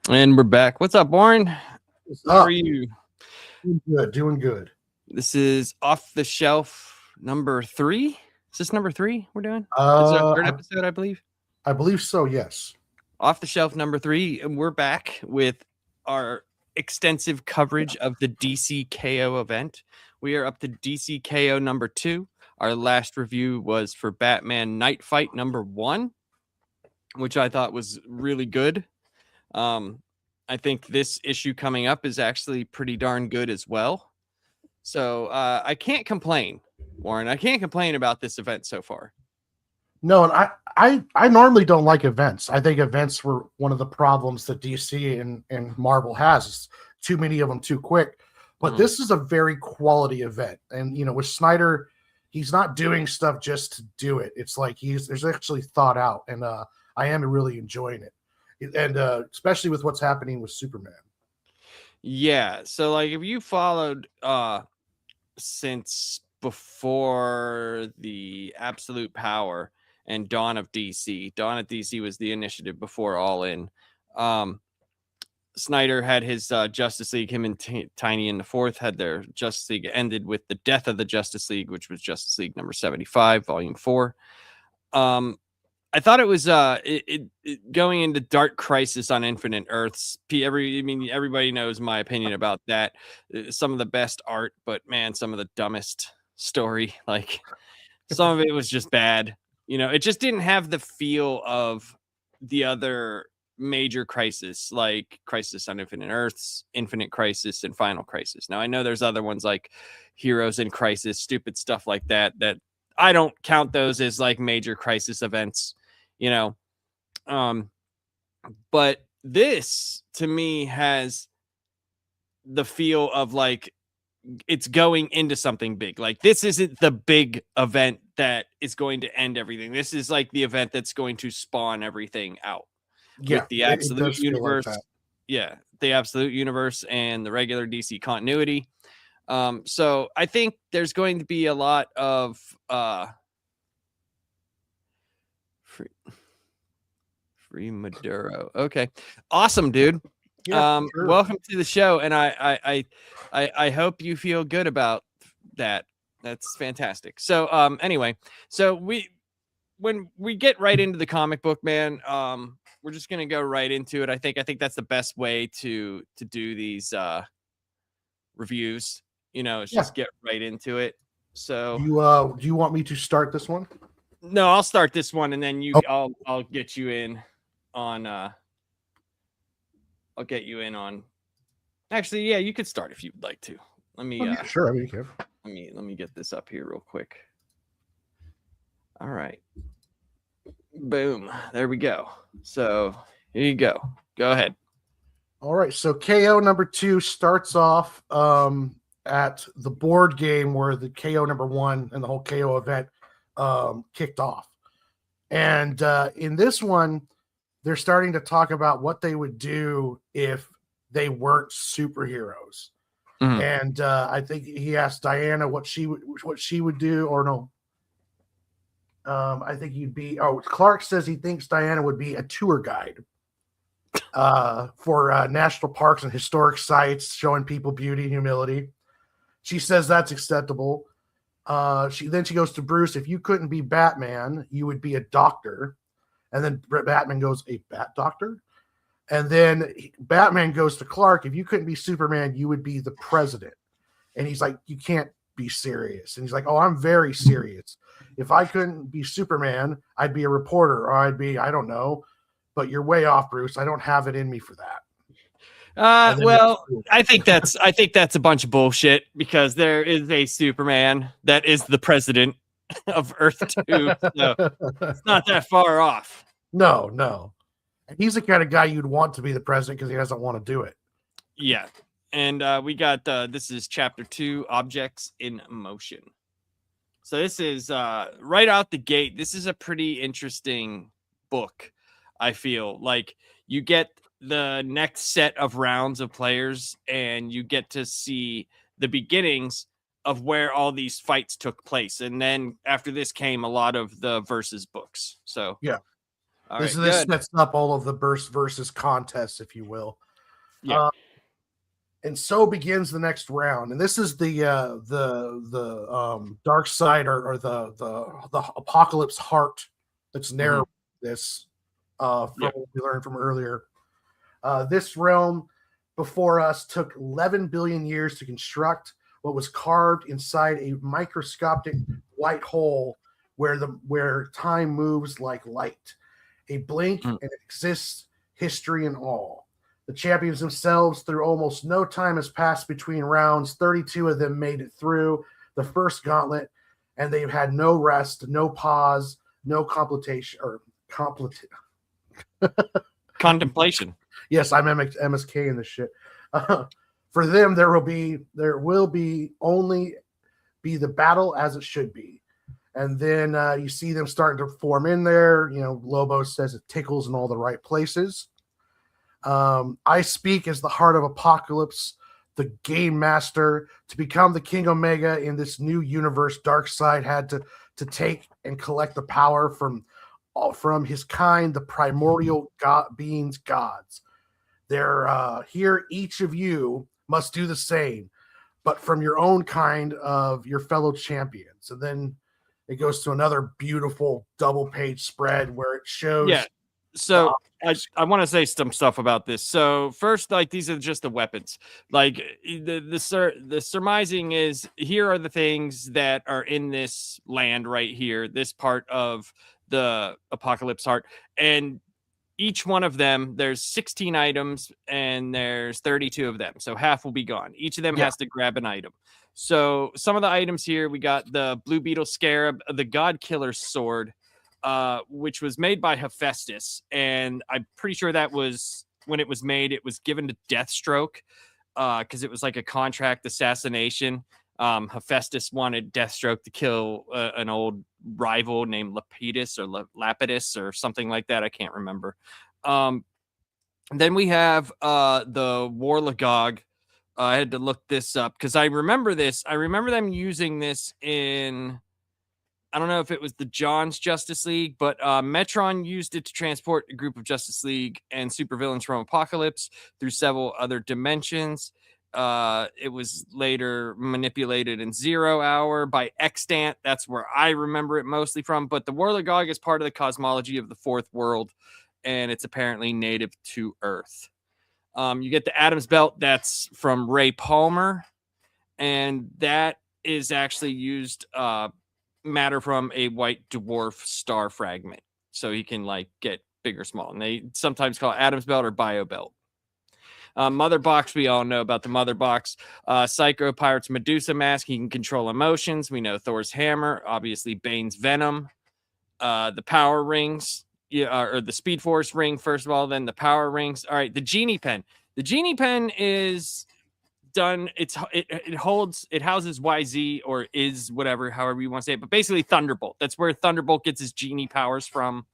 And we're back. What's up, Warren? What's How are up? you? Doing good. Doing good. This is off the shelf number 3. Is this number 3 we're doing? This is our Uh, third I, episode, I believe. I believe so. Yes. Off the shelf number 3, and we're back with our extensive coverage of the DC KO event. We are up to DC KO number 2. Our last review was for Batman Night Fight number 1, which I thought was really good. I think this issue coming up is actually pretty darn good as well. So I can't complain, Warren. I can't complain about this event so far. No, and I normally don't like events. I think events were one of the problems that DC and Marvel has. Is too many of them too quick. But this is a very quality event, and with Snyder, he's not doing stuff just to do it. It's like there's actually thought out, and I am really enjoying it, and especially with what's happening with Superman. Yeah. So like, if you followed since before the Absolute Power and Dawn of DC. Dawn of DC was the initiative before All In. Snyder had his Justice League. Him and Tiny in the fourth had their Justice League ended with the death of the Justice League, which was Justice League number 75, volume 4. I thought it was going into Dark Crisis on Infinite Earths. Everybody knows my opinion about that. Some of the best art, but man, some of the dumbest story. Like, some of it was just bad. It just didn't have the feel of the other major Crisis, like Crisis on Infinite Earths, Infinite Crisis, and Final Crisis. Now, I know there's other ones like Heroes in Crisis, stupid stuff like that I don't count those as like major Crisis events, but this to me has the feel of like it's going into something big. Like, this isn't the big event that is going to end everything. This is like the event that's going to spawn everything out with the Absolute Universe. Like, yeah, the Absolute Universe and the regular DC continuity. So I think there's going to be a lot of free Maduro. Okay, awesome, dude. Yeah, sure. Welcome to the show, and I hope you feel good about that. That's fantastic. So anyway, so when we get right into the comic book, man, we're just gonna go right into it. I think that's the best way to do these reviews. Just get right into it. So do you want me to start this one? No, I'll start this one, and then I'll get you in on I'll get you in on. Actually, yeah, you could start if you'd like to. Let me. Sure. I mean, you can. Let me get this up here real quick. All right. Boom. There we go. So here you go. Go ahead. All right. So KO number 2 starts off at the board game where the KO number 1 and the whole KO event kicked off. And in this one, they're starting to talk about what they would do if they weren't superheroes. Mm-hmm. And I think he asked Diana what she would do, or no. I think you'd be. Oh, Clark says he thinks Diana would be a tour guide for national parks and historic sites, showing people beauty and humility. She says that's acceptable. She goes to Bruce. If you couldn't be Batman, you would be a doctor. And then Batman goes, a bat doctor? And then Batman goes to Clark. If you couldn't be Superman, you would be the president. And he's like, you can't be serious. And he's like, oh, I'm very serious. If I couldn't be Superman, I'd be a reporter, or I'd be, I don't know. But you're way off, Bruce. I don't have it in me for that. Well, I think that's a bunch of bullshit, because there is a Superman that is the president of Earth 2. So it's not that far off. No. He's the kind of guy you'd want to be the president because he doesn't want to do it. Yeah. And we got this is chapter 2, Objects in Motion. So this is right out the gate. This is a pretty interesting book. I feel like you get the next set of rounds of players, and you get to see the beginnings of where all these fights took place. And then after this came a lot of the versus books. So yeah. All This right, this good. sets up all of the burst versus contests, if you will. Yeah. And so begins the next round. And this is the dark side or the apocalypse heart that's narrating this from what we learned from earlier. This realm before us took 11 billion years to construct. What was carved inside a microscopic white hole where time moves like light. A blink and it exists, history and all. The champions themselves, through almost no time has passed between rounds. 32 of them made it through the first gauntlet, and they've had no rest, no pause, no Contemplation. Yes, I'm MSK in this shit. For them, there will be only be the battle as it should be. And then you see them starting to form in there. Lobo says it tickles in all the right places. I speak as the heart of Apocalypse, the game master. To become the King Omega in this new universe, Darkseid had to take and collect the power from his kind, the primordial beings, gods. They're here. Each of you must do the same, but from your own kind of your fellow champions. And then it goes to another beautiful double-page spread where it shows. Yeah. So I want to say some stuff about this. So first, like, these are just the weapons. Like the surmising is, here are the things that are in this land right here, this part of the Apocalypse Heart, and each one of them, there's 16 items and there's 32 of them. So half will be gone. Each of them has to grab an item. So some of the items here, we got the Blue Beetle Scarab, the God Killer's Sword, which was made by Hephaestus. And I'm pretty sure that was, when it was made, it was given to Deathstroke because it was like a contract assassination. Hephaestus wanted Deathstroke to kill an old rival named Lapidus or Lapidus or something like that. I can't remember. Then we have the Warlagog. I had to look this up because I remember this. I remember them using this in, I don't know if it was the John's Justice League, but Metron used it to transport a group of Justice League and supervillains from Apocalypse through several other dimensions. It was later manipulated in Zero Hour by Extant. That's where I remember it mostly from. But the Warlagog is part of the cosmology of the fourth world, and it's apparently native to Earth. You get the Adam's Belt. That's from Ray Palmer, and that is actually used matter from a white dwarf star fragment, so he can like get big or small. And they sometimes call it Adam's Belt or Bio Belt. Mother Box, we all know about the Mother Box. Psycho Pirate's Medusa Mask, he can control emotions. We know Thor's Hammer, obviously Bane's Venom. The Power Rings, or the Speed Force Ring, first of all, then the Power Rings. All right, the Genie Pen. The Genie Pen is done. It houses YZ, or is whatever, however you want to say it, but basically Thunderbolt. That's where Thunderbolt gets his genie powers from.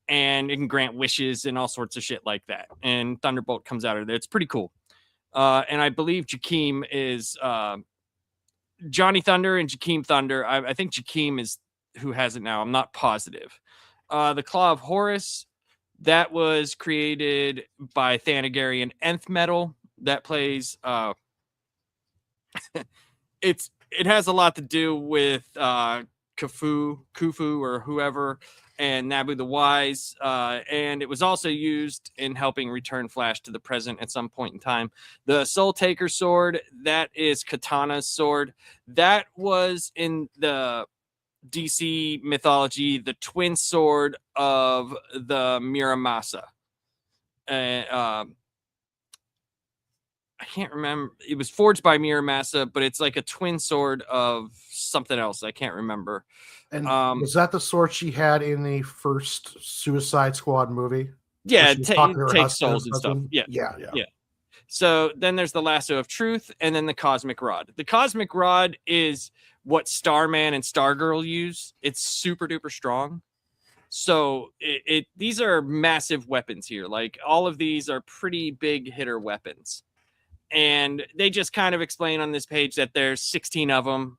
And it can grant wishes and all sorts of shit like that. And Thunderbolt comes out of there. It's pretty cool. And I believe Jakeem is Johnny Thunder and Jakeem Thunder. I think Jakeem is who has it now. I'm not positive. The Claw of Horus, that was created by Thanagarian Nth Metal. That plays it has a lot to do with Khufu or whoever, and Nabu the Wise, and it was also used in helping return Flash to the present at some point in time. The Soul Taker sword, that is Katana's sword. That was in the DC mythology the twin sword of the Muramasa. I can't remember. It was forged by Muramasa, but it's like a twin sword of something else. I can't remember. And was that the sword she had in the first Suicide Squad movie? Yeah, it takes souls and stuff. Yeah. So then there's the Lasso of Truth, and then the Cosmic Rod. The Cosmic Rod is what Starman and Stargirl use. It's super duper strong. So these are massive weapons here. Like, all of these are pretty big hitter weapons. And they just kind of explain on this page that there's 16 of them,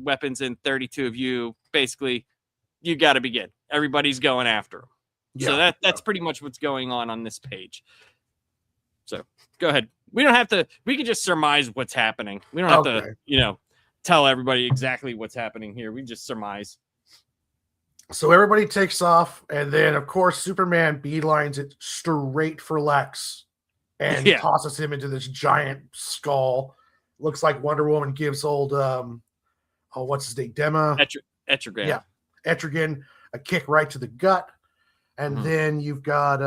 weapons, and 32 of you. Basically, you got to begin. Everybody's going after them. So that's pretty much what's going on this page. So go ahead. We don't have to. We can just surmise what's happening. We don't have to, tell everybody exactly what's happening here. We just surmise. So everybody takes off, and then of course Superman beelines it straight for Lex and tosses him into this giant skull. Looks like Wonder Woman gives old what's his name? Etrigan. Yeah. Etrigan a kick right to the gut. And then you've got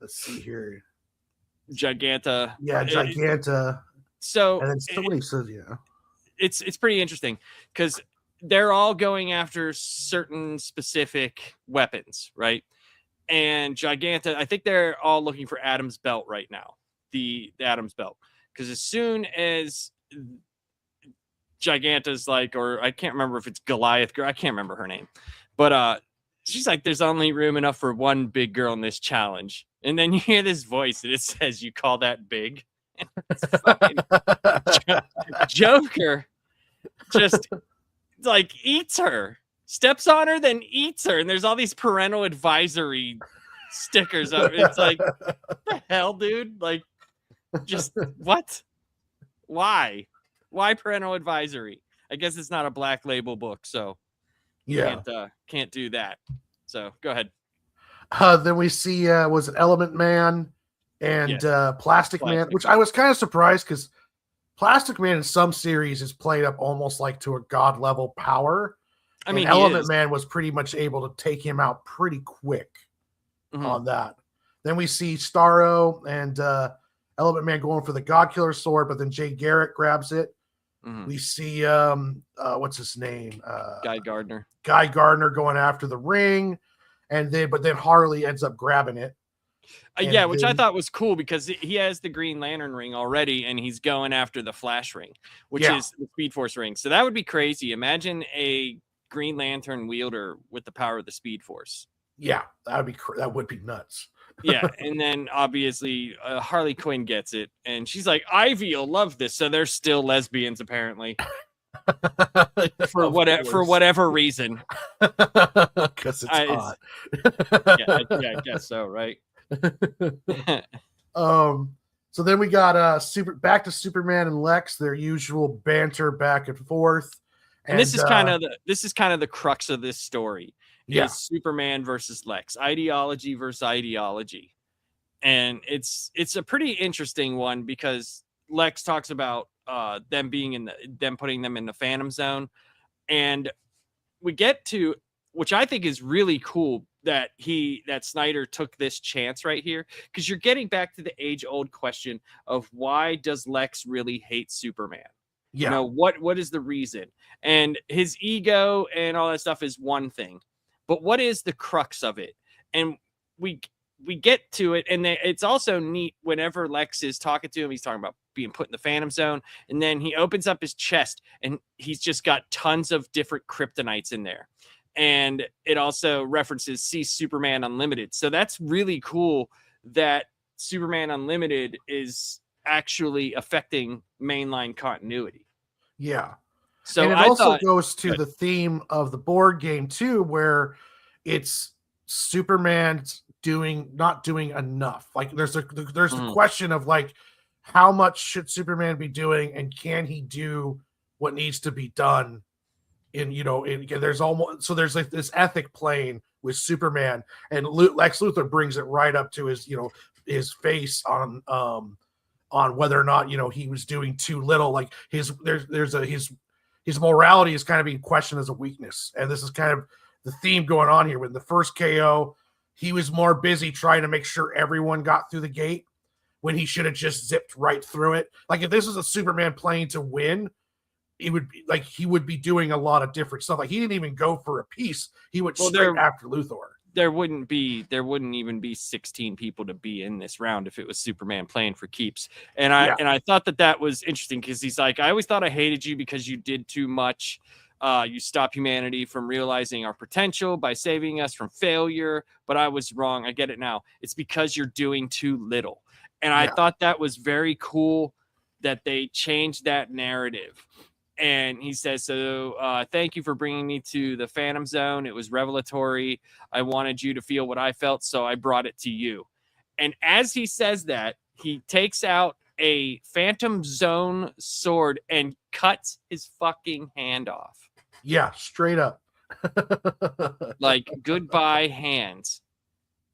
let's see here. Giganta. Yeah, Giganta. So and then somebody says, it's pretty interesting because they're all going after certain specific weapons, right? And Giganta, I think they're all looking for Adam's belt right now, the Adam's belt, because as soon as Giganta's like, or I can't remember if it's Goliath girl, I can't remember her name, but she's like, there's only room enough for one big girl in this challenge. And then you hear this voice and it says, you call that big? Joker just like eats her, steps on her, then eats her. And there's all these parental advisory stickers up. It's like, what the hell, dude? Like, just what? Why parental advisory? I guess it's not a Black Label book, so can't do that. So go ahead. Then we see was it Element Man and Plastic Man, which I was kind of surprised because Plastic Man in some series is played up almost like to a god level power. I mean, Element Man was pretty much able to take him out pretty quick on that. Then we see Starro and Element Man going for the God Killer sword, but then Jay Garrick grabs it. We see what's his name? Guy Gardner. Guy Gardner going after the ring, but then Harley ends up grabbing it. Which I thought was cool because he has the Green Lantern ring already, and he's going after the Flash ring, which is the Speed Force ring. So that would be crazy. Imagine a Green Lantern wielder with the power of the Speed Force. Yeah, that would be nuts. Yeah, and then obviously Harley Quinn gets it, and she's like, Ivy will love this. So they're still lesbians apparently. for whatever reason. Because it's hot. I guess so, right? So then we got back to Superman and Lex, their usual banter back and forth. And this is kind of the crux of this story. Is Superman versus Lex, ideology versus ideology. And it's a pretty interesting one because Lex talks about them putting them in the Phantom Zone, and we get to, which I think is really cool, that Snyder took this chance right here, because you're getting back to the age-old question of why does Lex really hate Superman? What is the reason? And his ego and all that stuff is one thing, but what is the crux of it? And we get to it, and it's also neat whenever Lex is talking to him, he's talking about being put in the Phantom Zone, and then he opens up his chest, and he's just got tons of different kryptonites in there. And it also references See Superman Unlimited. So that's really cool that Superman Unlimited is actually affecting mainline continuity. Yeah. So and it also goes to the theme of the board game too, where it's Superman's not doing enough. Like there's the question of like, how much should Superman be doing, and can he do what needs to be done? There's like this ethic plane with Superman, and Lex Luthor brings it right up to his face on whether or not he was doing too little. Like his morality is kind of being questioned as a weakness, and this is kind of the theme going on here. With the first KO, he was more busy trying to make sure everyone got through the gate when he should have just zipped right through it. Like if this was a Superman playing to win, it would be like he would be doing a lot of different stuff. Like he didn't even go for a piece; he went straight after Luthor. There wouldn't even be 16 people to be in this round if it was Superman playing for keeps. And I thought that was interesting because he's like, I always thought I hated you because you did too much. You stopped humanity from realizing our potential by saving us from failure, but I was wrong. I get it now. It's because you're doing too little. And I thought that was very cool that they changed that narrative. And he says, so thank you for bringing me to the Phantom Zone. It was revelatory. I wanted you to feel what I felt, so I brought it to you. And as he says that, he takes out a Phantom Zone sword and cuts his fucking hand off. Yeah, straight up. Like, goodbye, hands.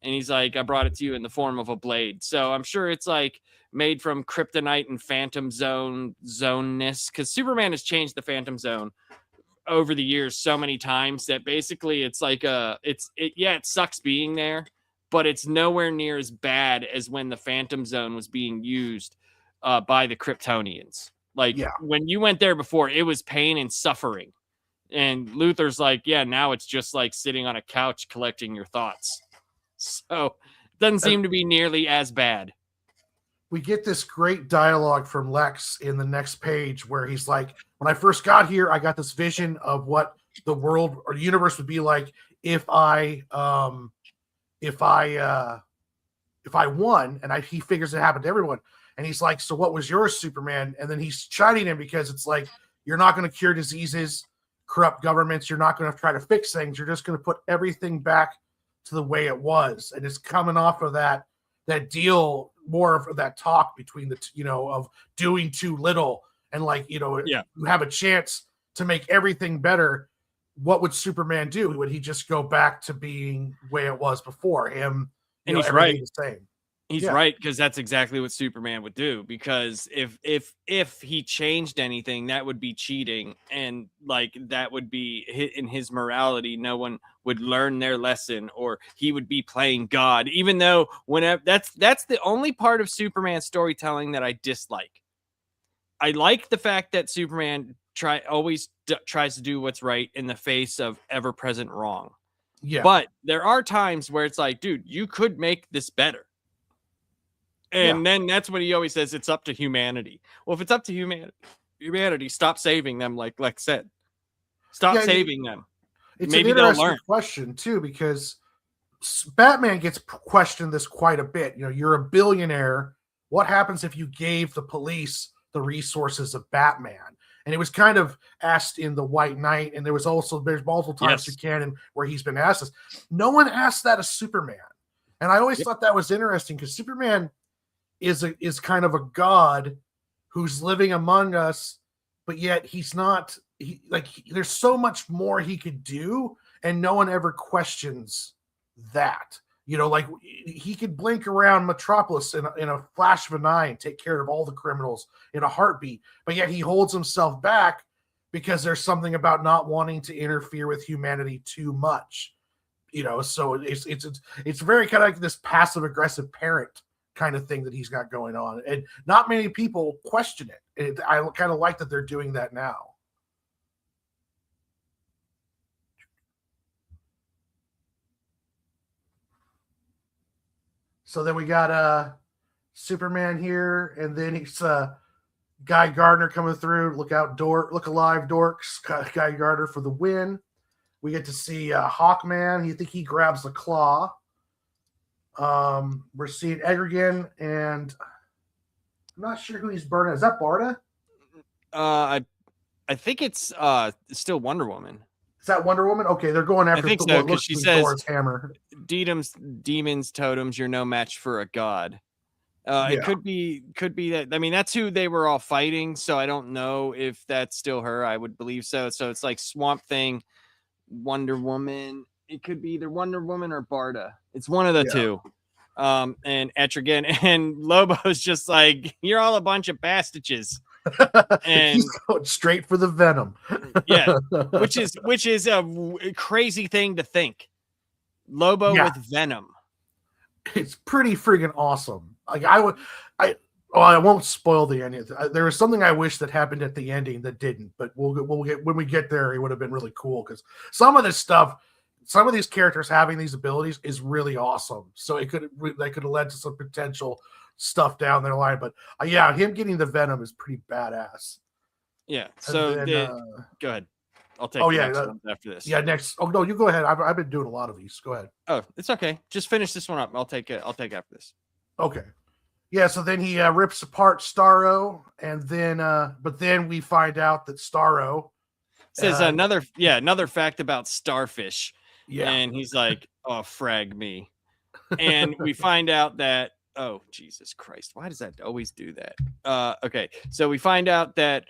And he's like, I brought it to you in the form of a blade. So I'm sure it's like made from kryptonite and Phantom zoneness, because Superman has changed the Phantom Zone over the years so many times that basically it's like it sucks being there, but it's nowhere near as bad as when the Phantom Zone was being used by the Kryptonians. Like, Yeah. when you went there before, it was pain and suffering. And Luther's like, yeah, now it's just like sitting on a couch collecting your thoughts. So it doesn't seem to be nearly as bad. We get this great dialogue from Lex in the next page where he's like, when I first got here, I got this vision of what the world or the universe would be like if I won, and he figures it happened to everyone. And he's like, so what was yours, Superman? And then he's chiding him because it's like, you're not going to cure diseases, corrupt governments. You're not going to try to fix things. You're just going to put everything back to the way it was. And it's coming off of that deal, more of that talk between of doing too little and you have a chance to make everything better. What would Superman do? Would he just go back to being the way it was before him? And he's right. The same. He's right, because that's exactly what Superman would do. Because if he changed anything, that would be cheating, and like that would be in his morality. No one would learn their lesson, or he would be playing God. Even though whenever that's the only part of Superman storytelling that I dislike. I like the fact that Superman always tries to do what's right in the face of ever-present wrong. Yeah, but there are times where it's like, dude, you could make this better. And then that's what he always says, it's up to humanity. Well, if it's up to humanity, stop saving them, like Lex said. Stop saving them. It's Maybe an they'll interesting learn. question, too, because Batman gets questioned this quite a bit. You're a billionaire. What happens if you gave the police the resources of Batman? And it was kind of asked in The White Knight, and there's multiple times through canon where he's been asked this. No one asked that of Superman. And I always thought that was interesting, because Superman is kind of a god who's living among us, but yet he's not. There's so much more he could do, and no one ever questions that. He could blink around Metropolis in a flash of an eye and take care of all the criminals in a heartbeat, but yet he holds himself back because there's something about not wanting to interfere with humanity too much. So it's very kind of like this passive aggressive parent kind of thing that he's got going on, and not many people question it. I kind of like that they're doing that now. So then we got Superman here, and then he's Guy Gardner coming through. Look alive, dorks. Guy Gardner for the win. We get to see Hawkman. He grabs the claw. We're seeing Egerton, and I'm not sure who he's burning. Is that Barda? I think it's still Wonder Woman. Is that Wonder Woman? Okay, they're going after because she says Thor's hammer. Demons, totems, you're no match for a god. It could be that. I mean, that's who they were all fighting. So I don't know if that's still her. I would believe so. So it's like Swamp Thing, Wonder Woman. It could be either Wonder Woman or Barda. It's one of the two. And Etrigan and Lobo's just like, you're all a bunch of bastages. And he's going straight for the venom. which is a crazy thing to think. Lobo with venom. It's pretty friggin' awesome. Like I won't spoil the ending. There was something I wish that happened at the ending that didn't, but we'll get when we get there. It would have been really cool, because some of this stuff, some of these characters having these abilities is really awesome. So that could have led to some potential stuff down their line. But him getting the venom is pretty badass. Yeah. So go ahead. I'll take next one after this. Yeah, next. Oh no, you go ahead. I've been doing a lot of these. Go ahead. Oh, it's okay. Just finish this one up. I'll take it after this. Okay. Yeah, so then he rips apart Starro, and then but then we find out that Starro says another fact about starfish. yeah. And he's like, oh, frag me. And we find out that, oh, Jesus Christ, why does that always do that? Okay, so we find out that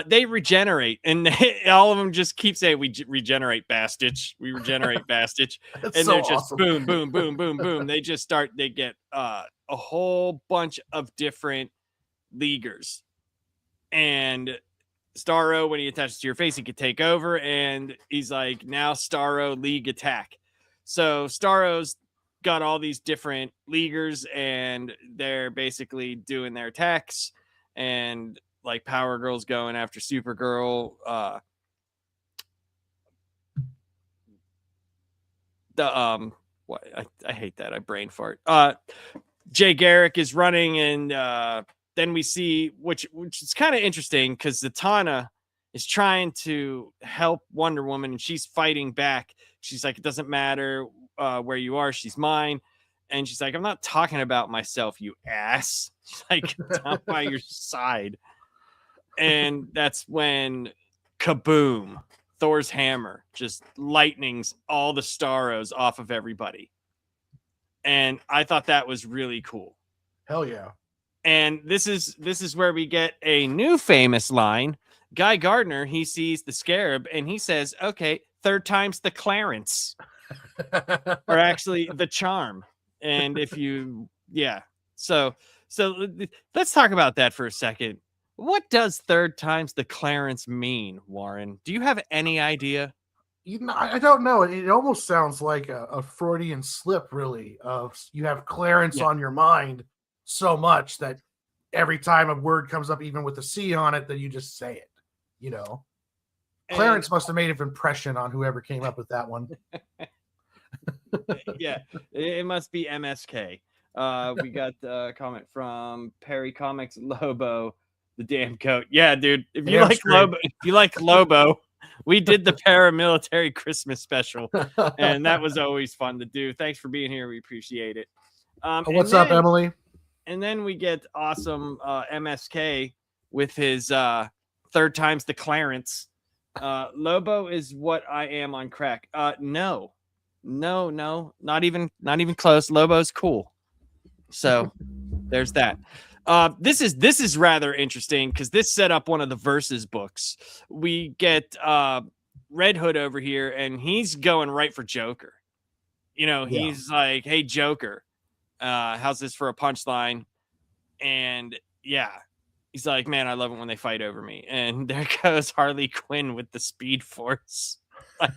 they regenerate, and all of them just keep saying, we regenerate, Bastich. We regenerate, Bastich. That's And so they're just awesome. boom, boom, boom, boom, boom. They get a whole bunch of different leaguers. And Starro, when he attaches to your face, he could take over, and he's like, now Starro League attack. So Starro's got all these different leaguers, and they're basically doing their attacks, and like Power Girl's going after Supergirl. What I hate that. I brain fart. Jay Garrick is running, and then we see, which is kind of interesting, because Zatanna is trying to help Wonder Woman, and she's fighting back. She's like, it doesn't matter where you are, she's mine. And she's like, I'm not talking about myself, you ass. She's like, down by your side. And that's when kaboom, Thor's hammer just lightnings all the Starros off of everybody. And I thought that was really cool. Hell yeah. And this is where we get a new famous line. Guy Gardner, he sees the Scarab, and he says, okay, third time's the Clarence. Or actually the charm. And if you, yeah. So let's talk about that for a second. What does third time's the Clarence mean, Warren? Do you have any idea? I don't know. It almost sounds like a Freudian slip, really. Of you have Clarence on your mind so much that every time a word comes up, even with a C on it, then you just say it. You know, Clarence must have made an impression on whoever came up with that one. Yeah, it must be MSK. We got a comment from Perry Comics. Lobo, the damn coat. Yeah, dude. If you like Lobo, we did the paramilitary Christmas special, and that was always fun to do. Thanks for being here. We appreciate it. What's up, Emily? And then we get awesome MSK with his third time's the Clarence. Lobo is what I am on crack. No, not even close. Lobo's cool. So there's that. This is rather interesting, because this set up one of the Versus books. We get Red Hood over here, and he's going right for Joker. You know, he's like, hey, Joker, how's this for a punchline? And yeah, he's like, man, I love it when they fight over me. And there goes Harley Quinn with the Speed Force. Like,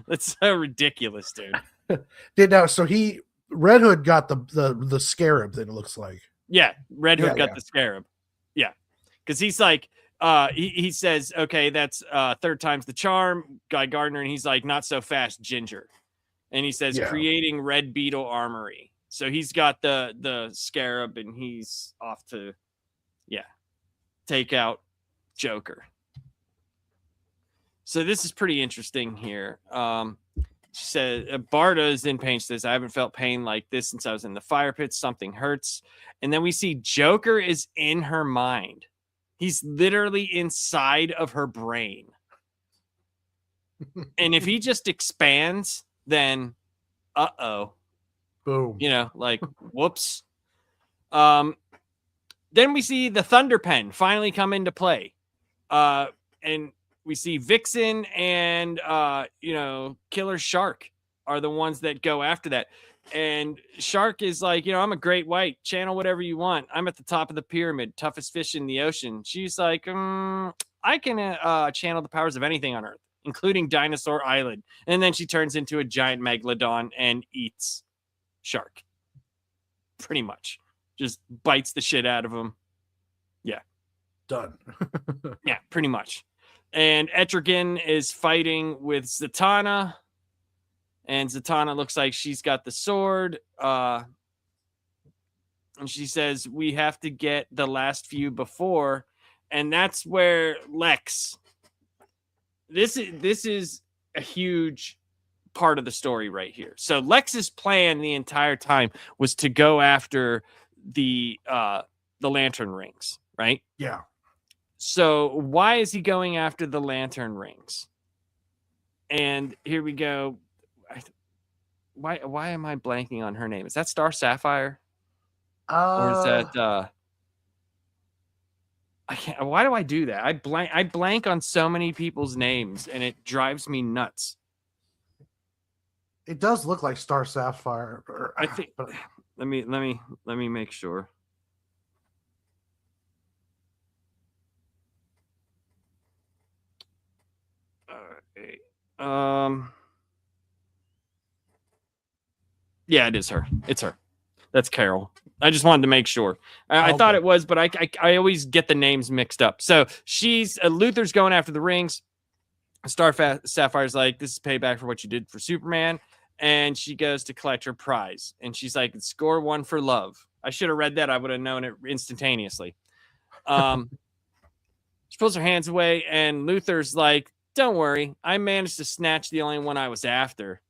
that's so ridiculous, dude. So Red Hood got the Scarab, then it looks like. Yeah, Red Hood got the Scarab. Yeah, because he's like, he says, okay, that's third time's the charm, Guy Gardner, and he's like, not so fast, Ginger. And he says, creating Red Beetle Armory. So he's got the Scarab, and he's off to, take out Joker. So this is pretty interesting here. She said, Barda is in pain. She says, I haven't felt pain like this since I was in the fire pit. Something hurts. And then we see Joker is in her mind. He's literally inside of her brain. And if he just expands, then uh-oh. Boom. You know, like, whoops. Then we see the Thunder Pen finally come into play. And we see Vixen and, Killer Shark are the ones that go after that. And Shark is like, I'm a great white. Channel whatever you want. I'm at the top of the pyramid. Toughest fish in the ocean. She's like, I can channel the powers of anything on Earth, including Dinosaur Island. And then she turns into a giant megalodon and eats Shark. Pretty much. Just bites the shit out of him. Yeah. Done. Yeah, pretty much. And Etrigan is fighting with Zatanna. And Zatanna looks like she's got the sword. And she says, we have to get the last few before. And that's where Lex. This is a huge part of the story right here. So Lex's plan the entire time was to go after the lantern rings, right? Yeah. So why is he going after the lantern rings? And here we go. Why am I blanking on her name? Is that Star Sapphire? Or is that I can't. Why do I do that? I blank on so many people's names, and it drives me nuts. It does look like Star Sapphire. I think. But Let me make sure. Yeah, it is her. It's her. That's Carol. I just wanted to make sure. I thought it was, but I always get the names mixed up. So she's Luther's going after the rings. Sapphire's like, this is payback for what you did for Superman. And she goes to collect her prize. And she's like, score 1 for love. I should have read that. I would have known it instantaneously. She pulls her hands away, and Luther's like, don't worry. I managed to snatch the only one I was after.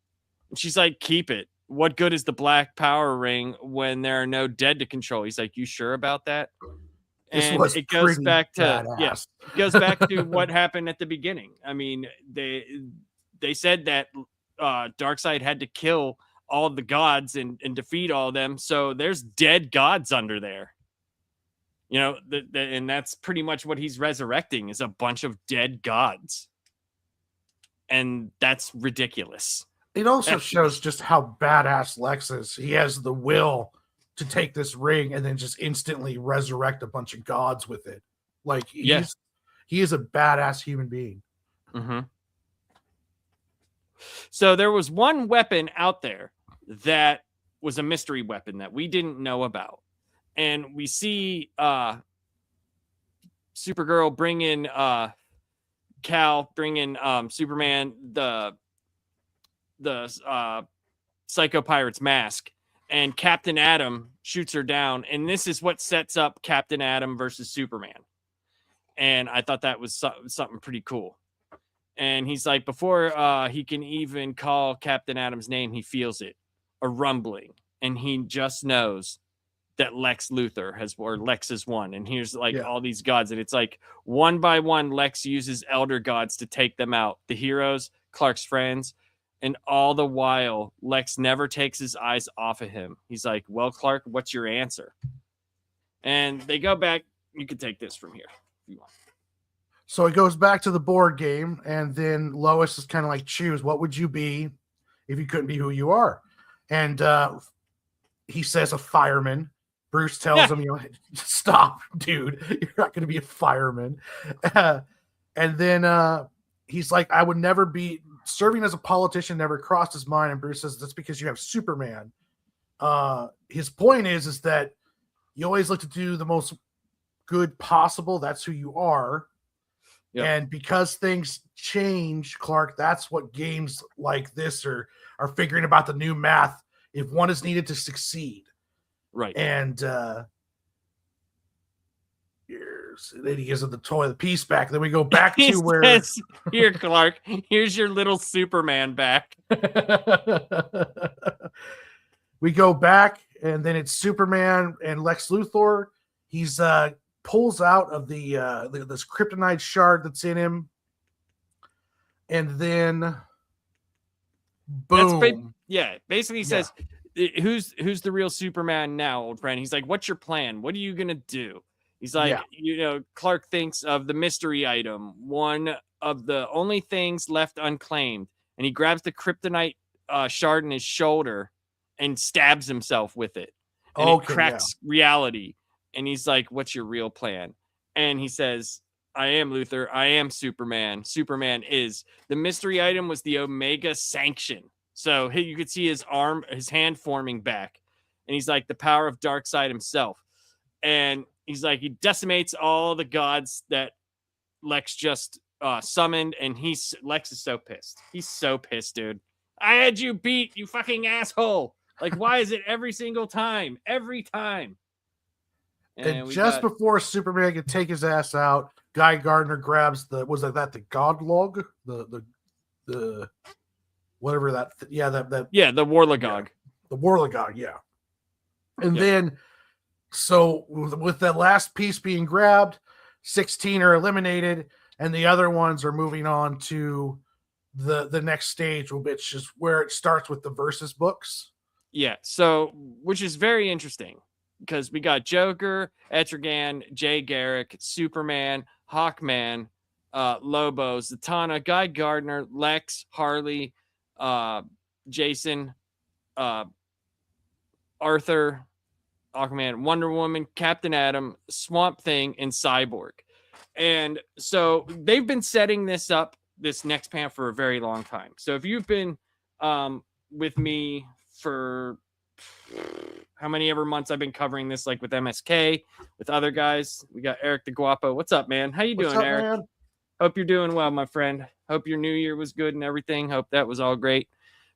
And she's like, keep it. What good is the black power ring when there are no dead to control? He's like, you sure about that? And it goes back to it goes back to what happened at the beginning. I mean, they said that Darkseid had to kill all the gods and defeat all of them. So there's dead gods under there. You know, and that's pretty much what he's resurrecting is a bunch of dead gods. And that's ridiculous. It also shows just how badass Lex is. He has the will to take this ring and then just instantly resurrect a bunch of gods with it. Like, he is a badass human being. Mm-hmm. So there was one weapon out there that was a mystery weapon that we didn't know about. And we see Supergirl bring in Cal, bring in Superman, the Psycho Pirate's mask, and Captain Atom shoots her down. And this is what sets up Captain Atom versus Superman. And I thought that was something pretty cool. And he's like, before he can even call Captain Atom's name, he feels it, a rumbling. And he just knows that Lex has won. And here's like all these gods. And it's like one by one, Lex uses elder gods to take them out. The heroes, Clark's friends. And all the while, Lex never takes his eyes off of him. He's like, well, Clark, what's your answer? And they go back. You can take this from here if you want. So it goes back to the board game. And then Lois is kind of like, choose, what would you be if you couldn't be who you are? And he says a fireman. Bruce tells him, stop, dude. You're not going to be a fireman. And then he's like, I would never be serving as a politician, never crossed his mind. And Bruce says, that's because you have Superman. His point is that you always look to do the most good possible. That's who you are. Yep. And because things change, Clark, that's what games like this are figuring about the new math. If one is needed to succeed. Right. And then he gives him the piece back. Then we go back to where here, Clark, here's your little Superman back. We go back, and then it's Superman and Lex Luthor. He's pulls out of the this kryptonite shard that's in him, and then boom. Basically he says, who's the real Superman now, old friend? He's like, what's your plan? What are you gonna do? He's like, Clark thinks of the mystery item, one of the only things left unclaimed, and he grabs the kryptonite shard in his shoulder and stabs himself with it, and it cracks reality. And he's like, what's your real plan? And he says, I am Luthor. I am Superman. Superman is. The mystery item was the Omega Sanction. So you could see his hand forming back. And he's like, the power of Darkseid himself. And he's like, he decimates all the gods that Lex just summoned. And Lex is so pissed. He's so pissed, dude. I had you beat, you fucking asshole. Like, why is it every single time? Every time. And just before Superman could take his ass out, Guy Gardner grabs the God log? whatever that the Warlagog. The Warlagog, yeah. And Yep. then, so with that last piece being grabbed, 16 are eliminated, and the other ones are moving on to the next stage, which is where it starts with the versus books. Yeah, so which is very interesting because we got Joker, Etrigan, Jay Garrick, Superman, Hawkman, Lobo, Zatanna, Guy Gardner, Lex, Harley, Jason, Arthur, Aquaman, Wonder Woman, Captain Atom, Swamp Thing, and Cyborg. And so they've been setting this up, this next panel, for a very long time. So if you've been with me for how many ever months I've been covering this, like with MSK, with other guys, we got Eric the Guapo. What's up, man? How you doing, Eric? Man? Hope you're doing well, my friend. Hope your new year was good and everything. Hope that was all great.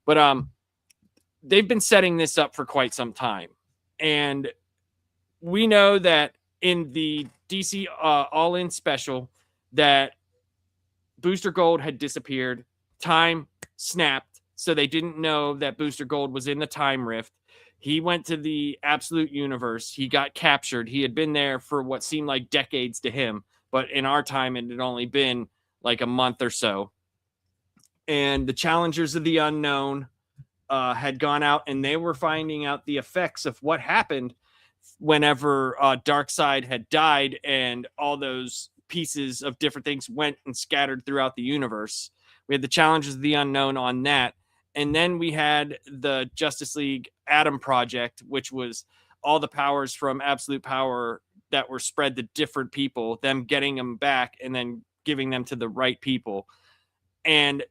But they've been setting this up for quite some time. And we know that in the DC All-In special that Booster Gold had disappeared. Time snapped, so they didn't know that Booster Gold was in the time rift. He went to the absolute universe. He got captured. He had been there for what seemed like decades to him, but in our time, it had only been like a month or so. And the challengers of the unknown had gone out, and they were finding out the effects of what happened whenever Darkseid had died, and all those pieces of different things went and scattered throughout the universe. We had the challenges of the unknown on that. And then we had the Justice League Atom Project, which was all the powers from Absolute Power that were spread to different people, them getting them back and then giving them to the right people. And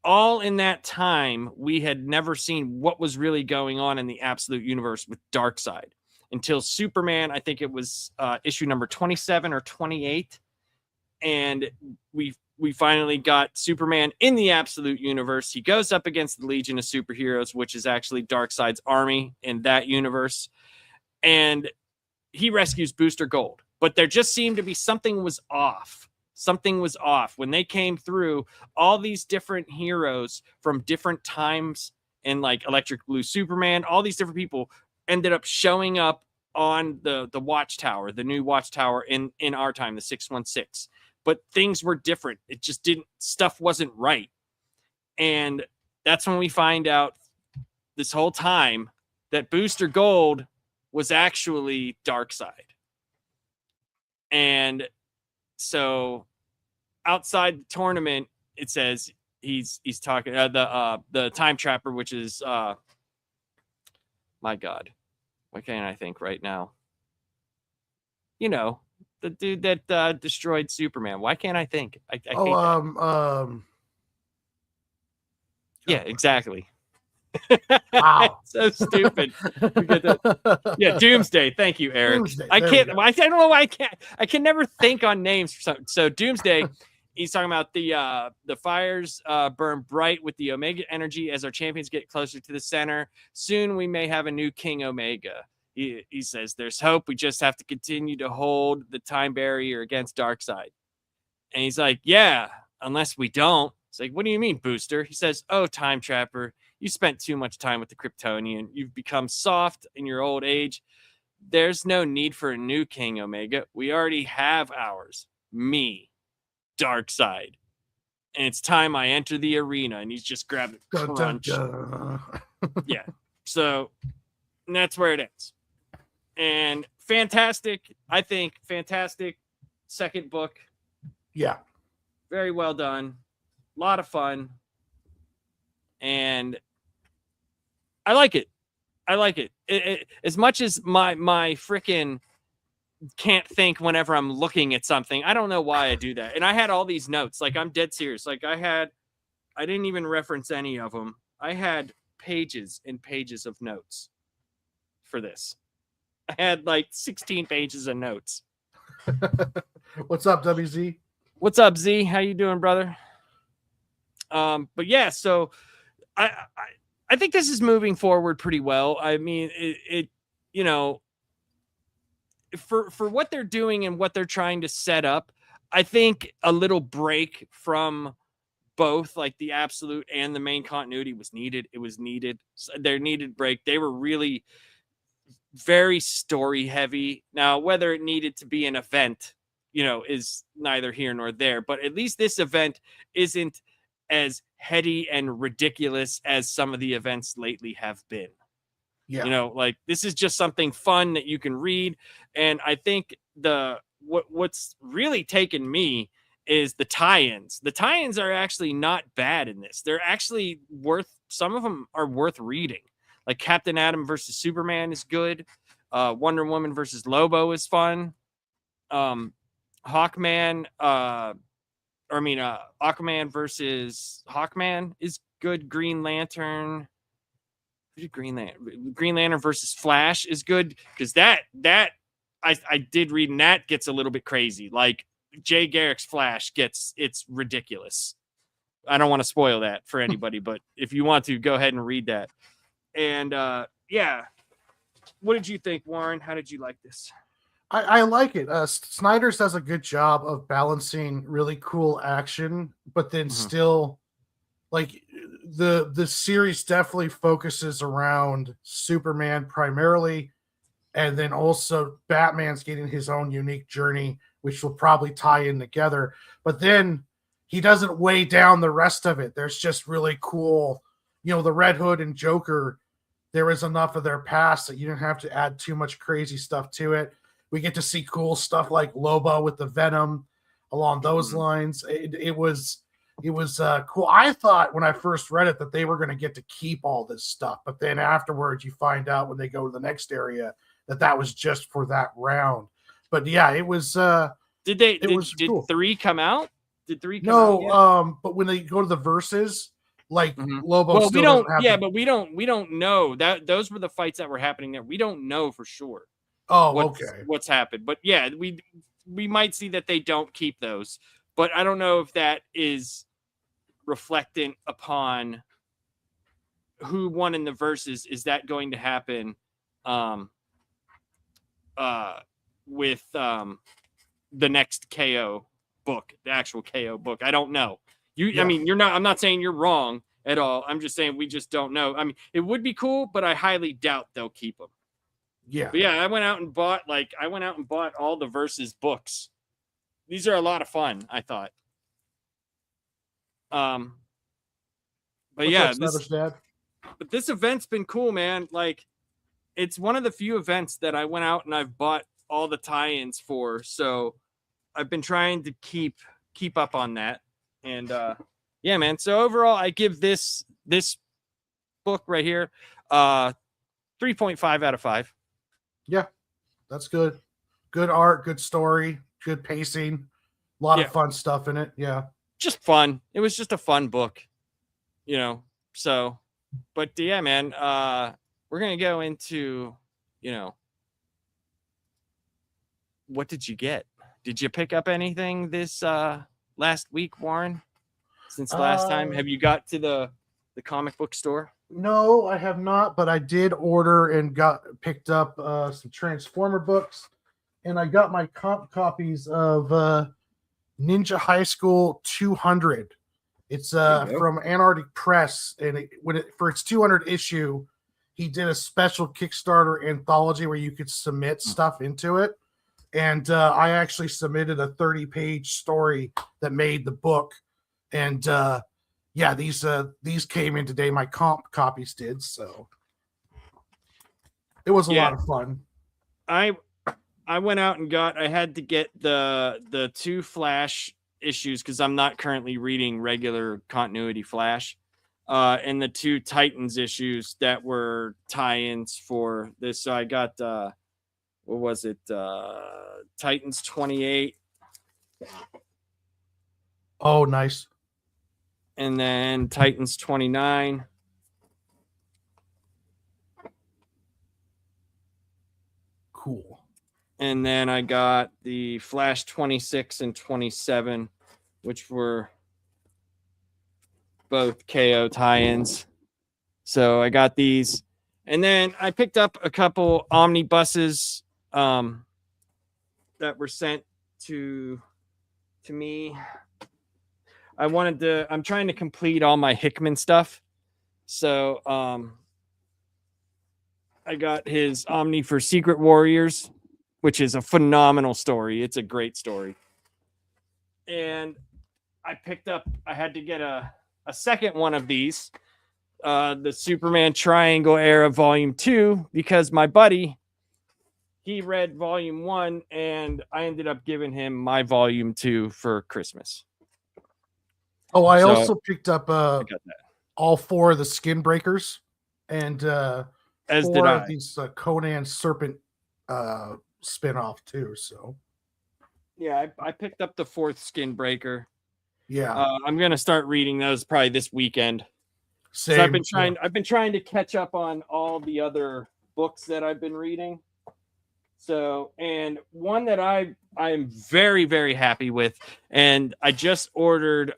all in that time, we had never seen what was really going on in the Absolute Universe with Darkseid until Superman. I think it was issue number 27 or 28. And we finally got Superman in the Absolute Universe. He goes up against the Legion of Superheroes, which is actually Darkseid's army in that universe. And he rescues Booster Gold. But there just seemed to be something was off. Something was off. When they came through, all these different heroes from different times, and like Electric Blue Superman, all these different people ended up showing up on the Watchtower, the new Watchtower in our time, the 616. But things were different. It just stuff wasn't right. And that's when we find out this whole time that Booster Gold was actually Darkseid. And so outside the tournament, it says he's talking the Time Trapper, which is my God, what can I think right now? You know, the dude that destroyed Superman. Why can't I think? I hate that. Yeah, exactly. Wow. So stupid. Yeah, Doomsday. Thank you, Eric. Doomsday, I can't. I don't know why I can never think on names for something. So Doomsday, he's talking about the fires burn bright with the Omega energy as our champions get closer to the center. Soon we may have a new King Omega. He says there's hope. We just have to continue to hold the time barrier against Darkseid. And he's like, yeah, unless we don't. It's like, what do you mean, Booster? He says, oh, Time Trapper, you spent too much time with the Kryptonian. You've become soft in your old age. There's no need for a new King Omega. We already have ours. Me, Darkseid. And it's time I enter the arena. And he's just grabbing crunch. Yeah. So that's where it ends. And fantastic, I think, fantastic second book. Yeah. Very well done. A lot of fun. And I like it. I like it. As much as my freaking can't think whenever I'm looking at something. I don't know why I do that. And I had all these notes. Like, I'm dead serious. Like, I didn't even reference any of them. I had pages and pages of notes for this. I had like 16 pages of notes. What's up, WZ? What's up, Z? How you doing, brother? But yeah, so I think this is moving forward pretty well. I mean, it you know, for what they're doing and what they're trying to set up, I think a little break from both, like the absolute and the main continuity was needed. It was needed. They needed break. They were really very story heavy. Now, whether it needed to be an event, is neither here nor there. But at least this event isn't as heady and ridiculous as some of the events lately have been. Yeah. Like this is just something fun that you can read. And I think what's really taken me is the tie-ins. The tie-ins are actually not bad in this. They're actually some of them are worth reading. Like Captain Atom versus Superman is good. Wonder Woman versus Lobo is fun. Aquaman versus Hawkman is good. Green Lantern versus Flash is good, because that I did read, and that gets a little bit crazy. Like Jay Garrick's Flash it's ridiculous. I don't want to spoil that for anybody, but if you want to, go ahead and read that. And yeah, what did you think, Warren? How did you like this? I like it. Snyder's does a good job of balancing really cool action, but then still, like, the series definitely focuses around Superman primarily, and then also Batman's getting his own unique journey, which will probably tie in together. But then he doesn't weigh down the rest of it. There's just really cool, the Red Hood and Joker. There was enough of their past that you didn't have to add too much crazy stuff to it. We get to see cool stuff like Lobo with the Venom along those lines. It was cool. I thought when I first read it that they were going to get to keep all this stuff, but then afterwards you find out when they go to the next area that was just for that round. But yeah, it was. Did cool. 3 come out? Did 3 come out? No, but when they go to the verses, like Lobo. Well, we don't. Yeah, but we don't know that those were the fights that were happening there. We don't know for sure. What's happened? But yeah, we might see that they don't keep those. But I don't know if that is reflectant upon who won in the verses. Is that going to happen with the next KO book, the actual KO book? I don't know. I mean, I'm not saying you're wrong at all. I'm just saying we just don't know. I mean, it would be cool, but I highly doubt they'll keep them. Yeah. But yeah, I went out and bought all the versus books. These are a lot of fun, I thought. But yeah, this event's been cool, man. Like, it's one of the few events that I went out and I've bought all the tie-ins for. So I've been trying to keep up on that. And yeah, man. So overall, I give this book right here 3.5 out of 5. Yeah, that's good. Good art, good story, good pacing, a lot of fun stuff in it. Yeah, just fun. It was just a fun book, So, but yeah, man. We're gonna go into, what did you get? Did you pick up anything this last week, Warren? Since last time, have you got to the comic book store? No, I have not, but I did order and picked up some Transformer books, and I got my copies of Ninja High School 200. It's from Antarctic Press, and for its 200 issue, he did a special Kickstarter anthology where you could submit stuff into it. And I actually submitted a 30-page story that made the book. And yeah, these came in today. My comp copies did, so it was a lot of fun. I went out and I had to get the 2 Flash issues because I'm not currently reading regular continuity Flash, and the 2 Titans issues that were tie-ins for this. So I got what was it? Titans 28. Oh, nice. And then Titans 29. Cool. And then I got the Flash 26 and 27, which were both KO tie-ins. So I got these. And then I picked up a couple omnibuses that were sent to me. I'm trying to complete all my Hickman stuff. So I got his Omni for Secret Warriors, which is a phenomenal story. It's a great story. And I had to get a second one of these, the Superman Triangle Era Volume 2, because my buddy, he read Volume 1, and I ended up giving him my Volume 2 for Christmas. Oh, I also picked up I got that. all 4 of the Skin Breakers and As 4 did I. of these Conan Serpent spin-off too. So Yeah, I picked up the 4th Skin Breaker. yeah, I'm gonna start reading those probably this weekend. same. So I've been trying to catch up on all the other books that I've been reading. So, and one that I'm very, very happy with, and I just ordered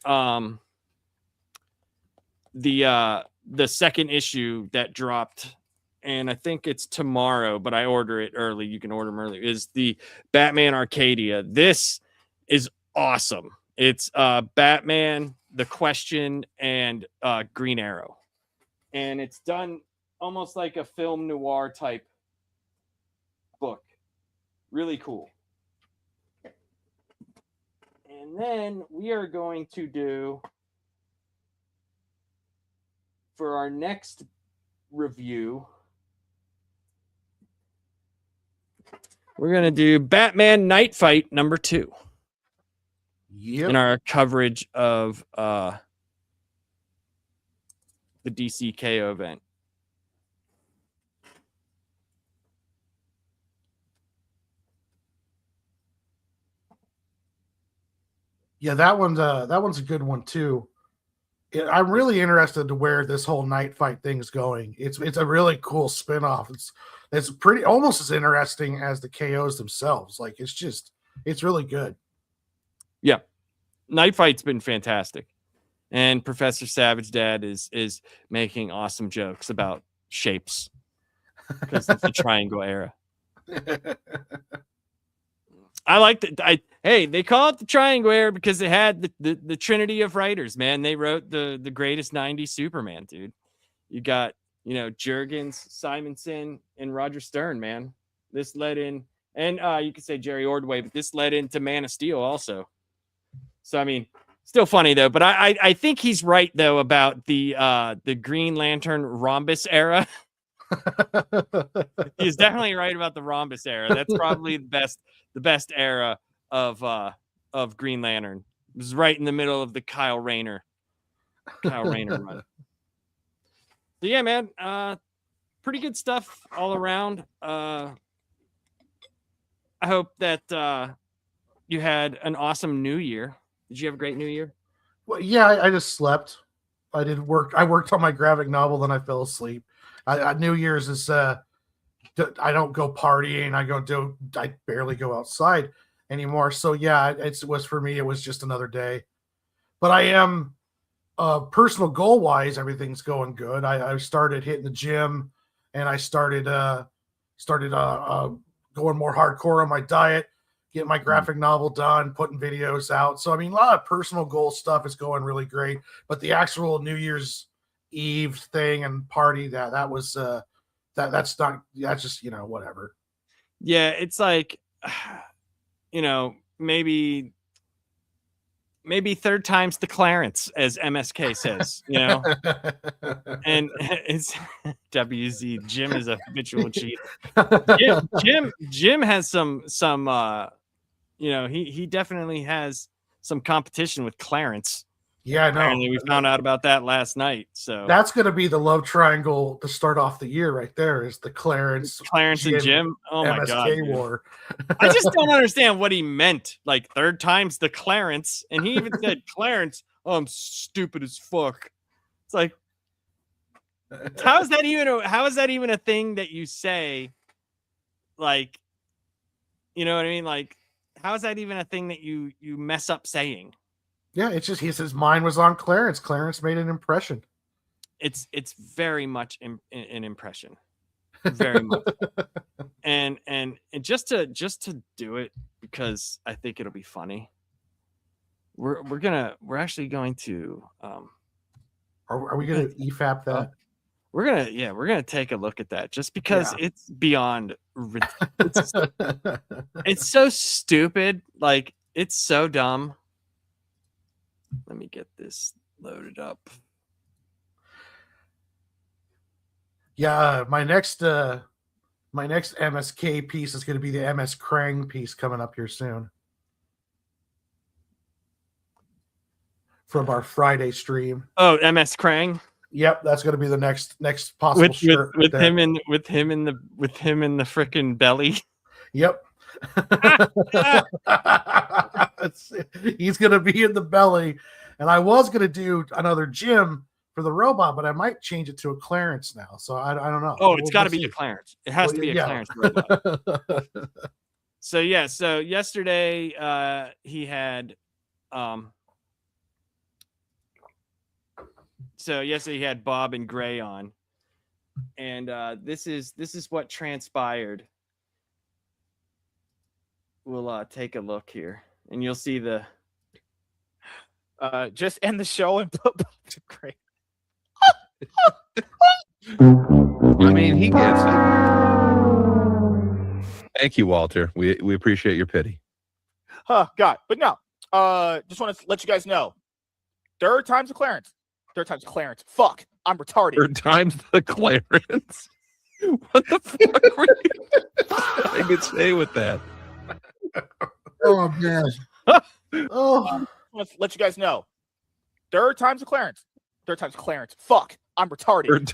the second issue that dropped, and I think it's tomorrow, but I order it early. You can order them early. Is the Batman Arcadia. This is awesome. It's Batman, The Question, and Green Arrow. And it's done almost like a film noir type book. Really cool. And then we are going to do, for our next review, we're going to do Batman Night Fight number 2. Yep. In our coverage of the DC KO event. Yeah, that one's a good one too. I'm really interested to where this whole Night Fight thing's going. It's a really cool spin-off. It's pretty almost as interesting as the KOs themselves. Like it's really good. Yeah. Night Fight's been fantastic. And Professor Savage Dad is making awesome jokes about shapes because it's the Triangle Era. I like that. Hey, they call it the Triangle Era because it had the trinity of writers, man. They wrote the greatest 90s Superman, dude. You got, Jurgens, Simonson, and Roger Stern, man. This led in, and you could say Jerry Ordway, but this led into Man of Steel also. So, I mean, still funny though, but I think he's right though about the Green Lantern rhombus era. He's definitely right about the rhombus era. That's probably the best era of Green Lantern. It was right in the middle of the Kyle Rayner run. So yeah, man, pretty good stuff all around. I hope that you had an awesome New Year. Did you have a great New Year? Well, yeah, I just slept. I did work. I worked on my graphic novel, then I fell asleep. New Year's is I don't go partying. I barely go outside anymore. So yeah, it was for me. It was just another day. But I am personal goal wise, everything's going good. I started hitting the gym, and I started going more hardcore on my diet, getting my graphic novel done, putting videos out. So I mean, a lot of personal goal stuff is going really great. But the actual New Year's Eve thing and party that's just whatever. Yeah, it's like maybe third time's the Clarence, as MSK says, and it's WZ. Jim is a habitual cheater. Jim has some he definitely has some competition with Clarence. Yeah, I know. Apparently we found out about that last night. So that's going to be the love triangle to start off the year right there, is the Clarence and Jim. Oh my God, war. I just don't understand what he meant. Like, third time's the Clarence, and he even said Clarence. Oh, I'm stupid as fuck. It's like, how is that even a thing that you say? Like, you know what I mean? Like, how is that even a thing that you mess up saying? Yeah, it's just his mind was on Clarence. Clarence made an impression. It's very much an impression, very much, and just to do it because I think it'll be funny. we're actually going to Are we gonna EFAP that? we're gonna take a look at that just because it's beyond it's so stupid. Like, it's so dumb. Let me get this loaded up. Yeah, my next MSK piece is going to be the MS Krang piece coming up here soon from our Friday stream. Oh, MS Krang. Yep, that's going to be the next possible shirt with him in the freaking belly. Yep. He's going to be in the belly, and I was going to do another Jim for the robot, but I might change it to a Clarence now. So I don't know. Oh, it's got to be a Clarence. It has to be a Clarence robot. So yesterday he had yesterday he had Bob and Gray on, and this is what transpired. We'll take a look here, and you'll see the just end the show and put Bob to Gray. I mean, he gets it. Thank you, Walter. We appreciate your pity. God, but no. Just want to let you guys know. Third time's the Clarence. Fuck, I'm retarded. Third time's the Clarence. What the fuck were you trying to say with that? Oh man. Oh. I want to let you guys know. Third time's the Clarence. Fuck, I'm retarded.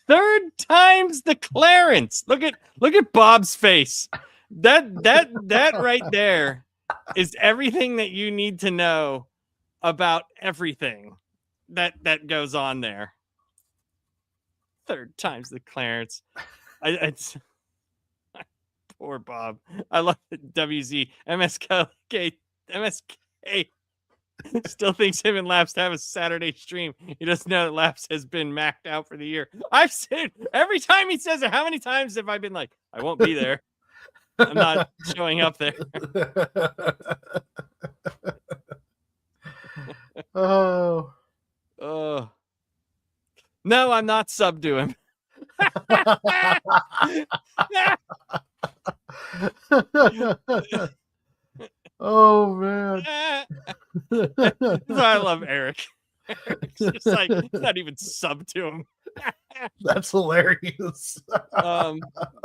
Third time's the Clarence. Look at Bob's face. That right there is everything that you need to know about everything that goes on there. Third time's the Clarence. Poor Bob. I love it. WZ MSK still thinks him and Laps have a Saturday stream. He doesn't know that Laps has been maxed out for the year. I've said every time he says it, how many times have I been like, I won't be there. I'm not showing up there. Oh. No, I'm not sub to him. Oh man. I love Eric. It's just like, it's not even sub to him. That's hilarious.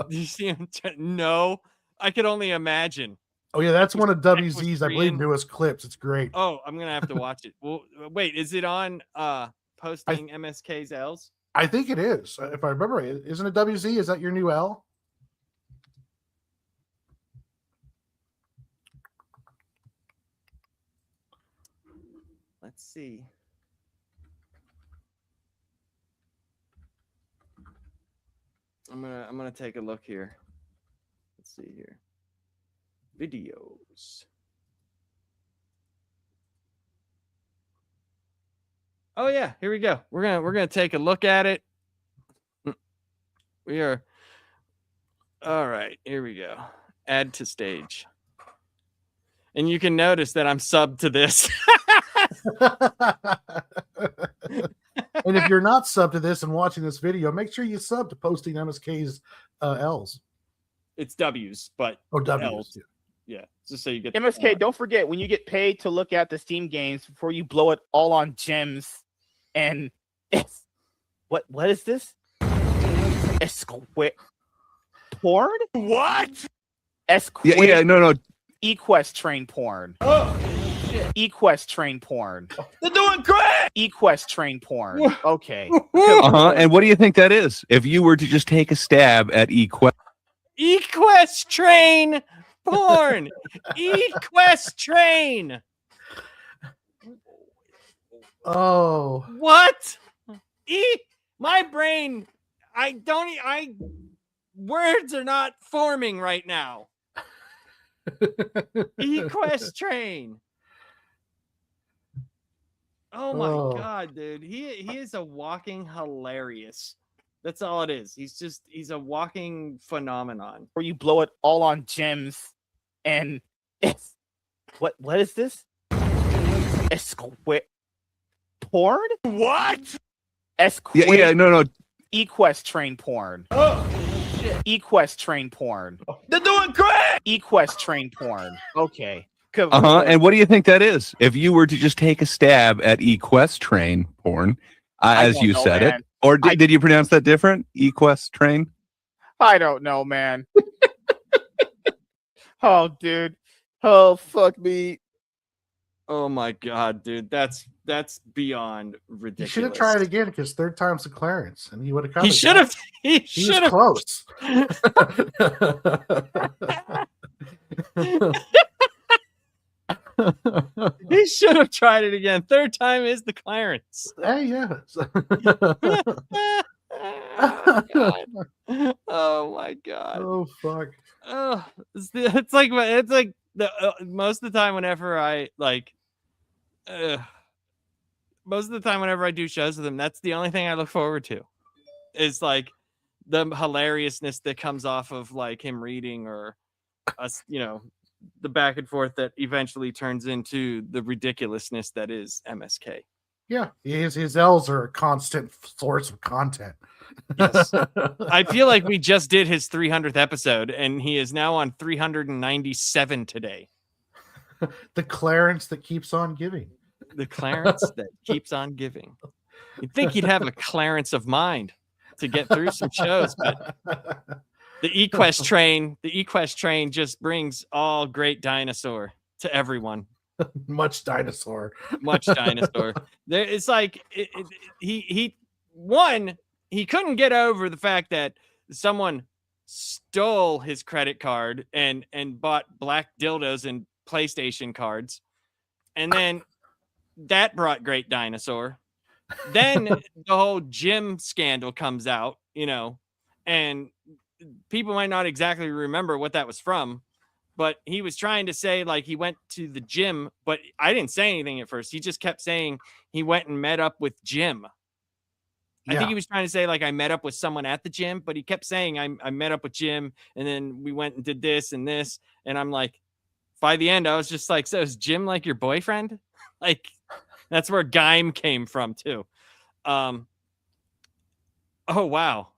You see him? No, I could only imagine. Oh yeah, that's one of WZ's, I believe, newest clips. It's great. Oh, I'm gonna have to watch it. Well, wait, is it on posting MSK's L's? I think it is. If I remember right. Isn't it WZ? Is that your new L? Let's see. I'm gonna take a look here. Let's see here. Videos. Oh yeah, here we go. We're gonna take a look at it. We are all right. Here we go. Add to stage. And you can notice that I'm subbed to this. And if you're not subbed to this and watching this video, make sure you sub to posting MSK's L's. It's W's, but W's. L's. Yeah, just so you get MSK. Don't forget, when you get paid to look at the Steam games before you blow it all on gems and what is this? Porn? What? Yeah, no. Equest train porn. Oh shit. Equest train porn. They're doing great. Equest train porn. Okay. And what do you think that is? If you were to just take a stab at Equest train porn. Equest train. Oh. What? My brain. Words are not forming right now. Equest train. Oh my god, dude. He is a walking hilarious. That's all it is. He's a walking phenomenon. Where you blow it all on gems and what is this? porn? What? Yeah, no. Equest train porn. Oh, shit. Equest train porn. They're doing great. Equest train porn. Okay. Good Uh-huh. Lord. And what do you think that is? If you were to just take a stab at Equest train porn, I as don't you know, said man. it, or did you pronounce that different? Equest train? I don't know, man. Oh, dude. Oh, fuck me. Oh my god, dude, that's beyond ridiculous. He should have tried again because third time's the Clarence, and he would have come. He should have. He He should was have. close. He should have tried it again. Third time is the Clarence. Hey, yeah. Oh my god. Oh fuck. Oh, it's like the most of the time whenever I most of the time whenever I do shows with him, that's the only thing I look forward to. Is like the hilariousness that comes off of like him reading or us, the back and forth that eventually turns into the ridiculousness that is MSK. Yeah, his L's are a constant source of content. Yes. I feel like we just did his 300th episode, and he is now on 397 today. The Clarence that keeps on giving. The Clarence that keeps on giving. You'd think he'd have a Clarence of mind to get through some shows, but the Equest train just brings all great dinosaur to everyone. Much dinosaur. Much dinosaur. It's like he couldn't get over the fact that someone stole his credit card and bought black dildos and PlayStation cards, and then that brought great dinosaur. Then the whole gym scandal comes out, and people might not exactly remember what that was from. But he was trying to say like he went to the gym, but I didn't say anything at first. He just kept saying he went and met up with Jim. I think he was trying to say like I met up with someone at the gym, but he kept saying I met up with Jim, and then we went and did this and this. And I'm like, by the end, I was just like, so is Jim like your boyfriend? Like that's where Geim came from too. Oh wow.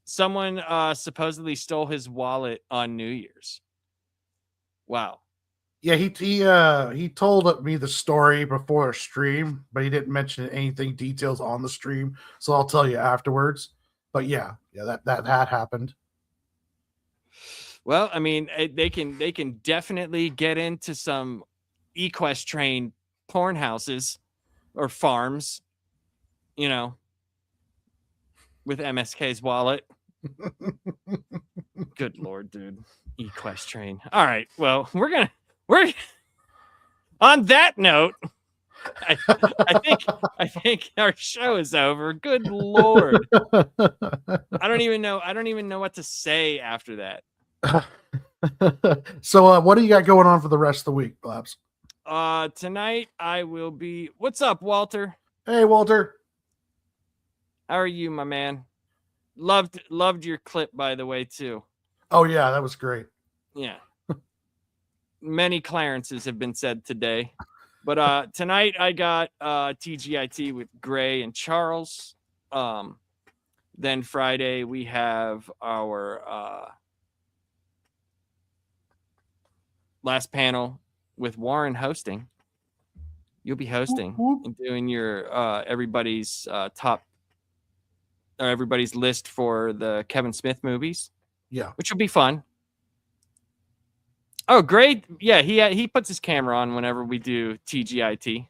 Someone supposedly stole his wallet on New Year's. Wow. Yeah, he told me the story before the stream, but he didn't mention anything details on the stream. So I'll tell you afterwards. But yeah, that happened. Well, I mean, they can definitely get into some Equest train porn houses or farms, with MSK's wallet. Good Lord, dude. Equest train. All right. Well, we're on that note. I think our show is over. Good Lord. I don't even know what to say after that. So what do you got going on for the rest of the week, Blabs? Tonight I will be. What's up, Walter? Hey, Walter. How are you, my man? Loved your clip, by the way, too. Oh yeah, that was great. Yeah. Many Clarences have been said today. But tonight I got TGIT with Gray and Charles. Then Friday we have our last panel with Warren hosting. You'll be hosting and doing your everybody's everybody's list for the Kevin Smith movies. Yeah, which will be fun. Oh, great. Yeah, he puts his camera on whenever we do TGIT.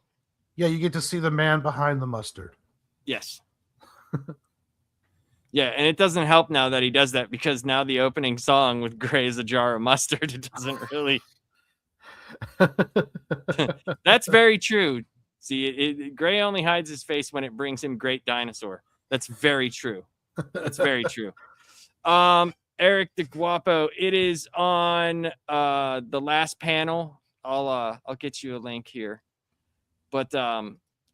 Yeah, you get to see the man behind the mustard. Yes. Yeah, and it doesn't help now that he does that because now the opening song with Gray is a jar of mustard. It doesn't really. That's very true. See, Gray only hides his face when it brings him great dinosaur. That's very true. That's very true. Eric the Guapo, it is on the last panel. I'll get you a link here. But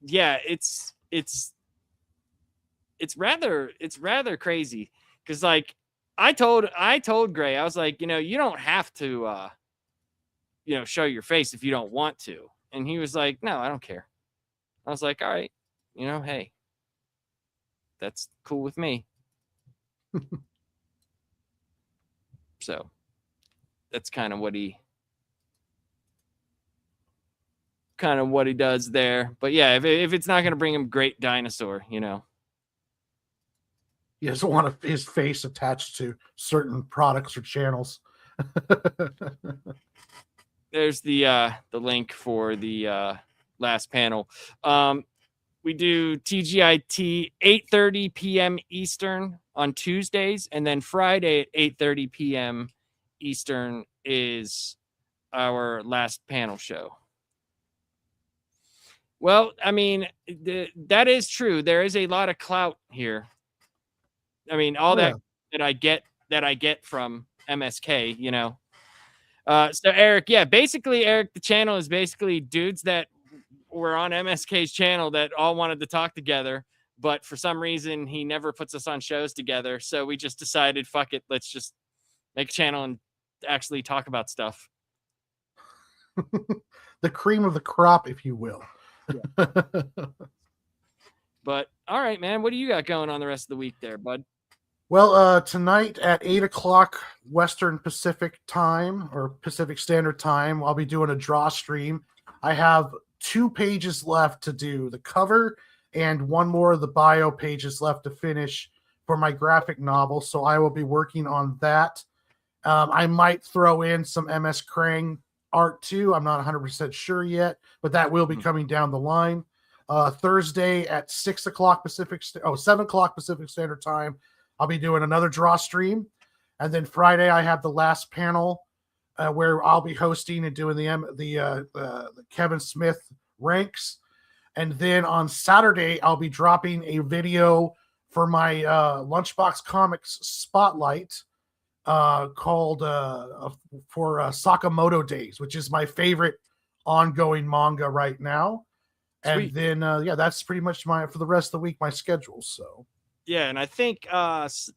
yeah, it's rather crazy because like I told Gray, I was like, you don't have to show your face if you don't want to. And he was like, no, I don't care. I was like, all right, hey, that's cool with me. So that's kind of what he does there. But yeah, if it's not going to bring him great dinosaur, He doesn't want his face attached to certain products or channels. there's the link for the last panel. We do TGIT 8:30 p.m. Eastern on Tuesdays, and then Friday at 8:30 p.m. Eastern is our last panel show. Well, I mean, that is true. There is a lot of clout here. I mean, all that I get from MSK, So Eric, basically Eric, the channel is basically dudes that were on MSK's channel that all wanted to talk together, but for some reason he never puts us on shows together. So we just decided, fuck it, let's just make a channel and actually talk about stuff. The cream of the crop, if you will. Yeah. But all right, man, what do you got going on the rest of the week there, bud? Well, tonight at 8:00 Western Pacific time, or Pacific Standard Time, I'll be doing a draw stream. I have 2 pages left to do, the cover and one more of the bio pages left to finish for my graphic novel. So I will be working on that. I might throw in some MS Krang art too. I'm not 100% sure yet, but that will be coming down the line. Thursday at 7:00 Pacific Standard Time, I'll be doing another draw stream. And then Friday, I have the last panel where I'll be hosting and doing the Kevin Smith ranks. And then on Saturday, I'll be dropping a video for my Lunchbox Comics Spotlight called for Sakamoto Days, which is my favorite ongoing manga right now. Sweet. And then, that's pretty much for the rest of the week, my schedule. So. Yeah, and I think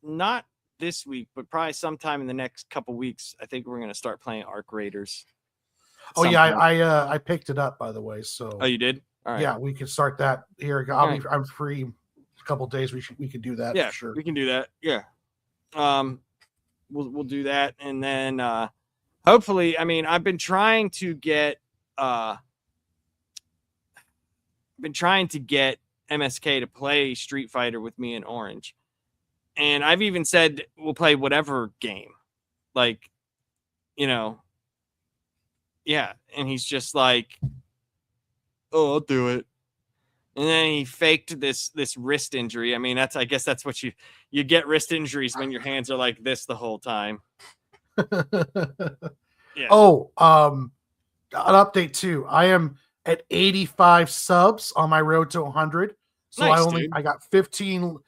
not this week, but probably sometime in the next couple weeks, I think we're going to start playing Arc Raiders. Oh yeah, I picked it up, by the way. So. Oh, you did? All right. Yeah, we can start that here. I'm free a couple of days. We can do that. Yeah, for sure. We can do that. Yeah. We'll do that, and then hopefully, I mean, I've been trying to get MSK to play Street Fighter with me in Orange. And I've even said we'll play whatever game. Like, yeah. And he's just like, oh, I'll do it. And then he faked this wrist injury. I mean, I guess that's what you get wrist injuries when your hands are like this the whole time. Yeah. Oh, an update too. I am at 85 subs on my road to 100. So nice, I got 15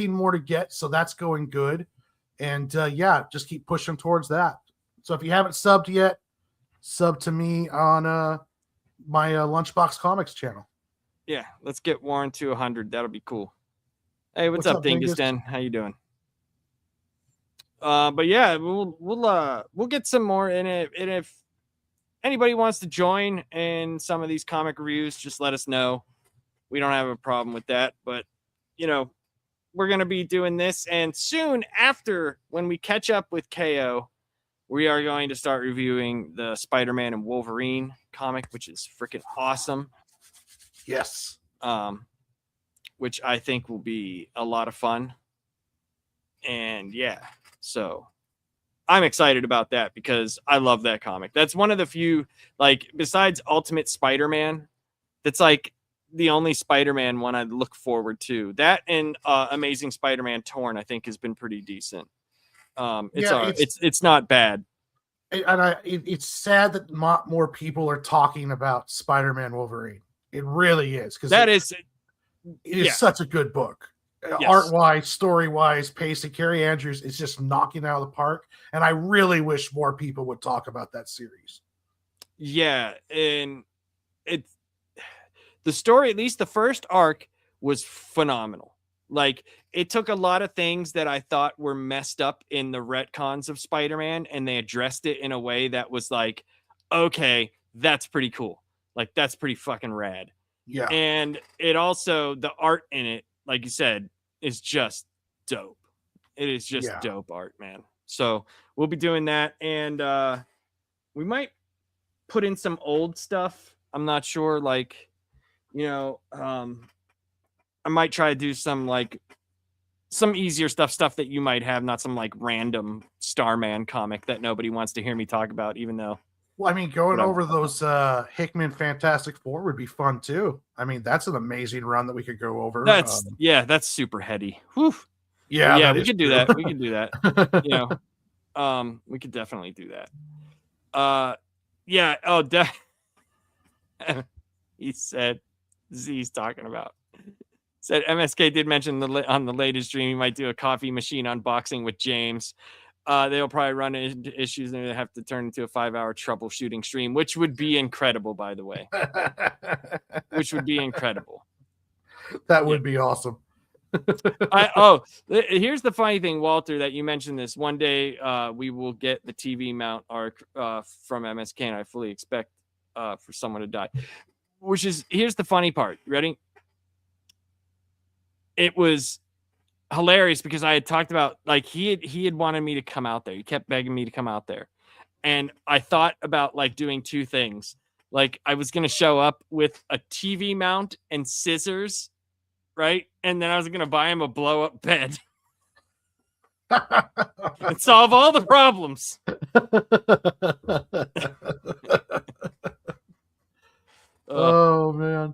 more to get. So that's going good. And just keep pushing towards that. So if you haven't subbed yet, sub to me on my Lunchbox Comics channel. Yeah, let's get Warren to 100. That'll be cool. Hey, what's up, Dingus Den? How you doing? But yeah, we'll get some more in it. And if anybody wants to join in some of these comic reviews, just let us know. We don't have a problem with that. But we're gonna be doing this, and soon after, when we catch up with KO, we are going to start reviewing the Spider-Man and Wolverine comic, which is freaking awesome. Yes. Which I think will be a lot of fun. And yeah, so I'm excited about that because I love that comic. That's one of the few, like, besides Ultimate Spider-Man, that's like the only Spider-Man one I look forward to. That and Amazing Spider-Man Torn, I think, has been pretty decent. It's not bad. And it's sad that not more people are talking about Spider-Man Wolverine. It really is, because it is such a good book. Yes. Art-wise, story-wise, pacing. Carrie Andrews is just knocking out of the park, and I really wish more people would talk about that series. Yeah, and the story, at least the first arc, was phenomenal. Like, it took a lot of things that I thought were messed up in the retcons of Spider-Man, and they addressed it in a way that was like, okay, that's pretty cool. Like that's pretty fucking rad. Yeah. And it also, the art in it, like you said, is just dope. It is just dope art, man. So we'll be doing that. And we might put in some old stuff. I'm not sure. Like, you know, I might try to do some like some easier stuff that you might have, not some like random Starman comic that nobody wants to hear me talk about, even though. Well, I mean, going Whatever. over those Hickman Fantastic Four would be fun too. I mean, that's an amazing run that we could go over. That's that's super heady. Whew. Yeah, Yeah, that we is could do true. that. We could do that. You know, we could definitely do that. Yeah. Oh, he said, Z's talking about. Said MSK did mention on the latest stream he might do a coffee machine unboxing with James. They'll probably run into issues and they have to turn into a 5-hour troubleshooting stream, which would be incredible, by the way. Which would be incredible. That would be awesome. Here's the funny thing, Walter, that you mentioned this. One day we will get the TV mount arc from MSK, and I fully expect for someone to die. Here's the funny part. You ready? It was hilarious because I had talked about, like, he had wanted me to come out there. He kept begging me to come out there. And I thought about like doing two things. Like I was going to show up with a TV mount and scissors, right? And then I was going to buy him a blow up bed and solve all the problems. Oh man.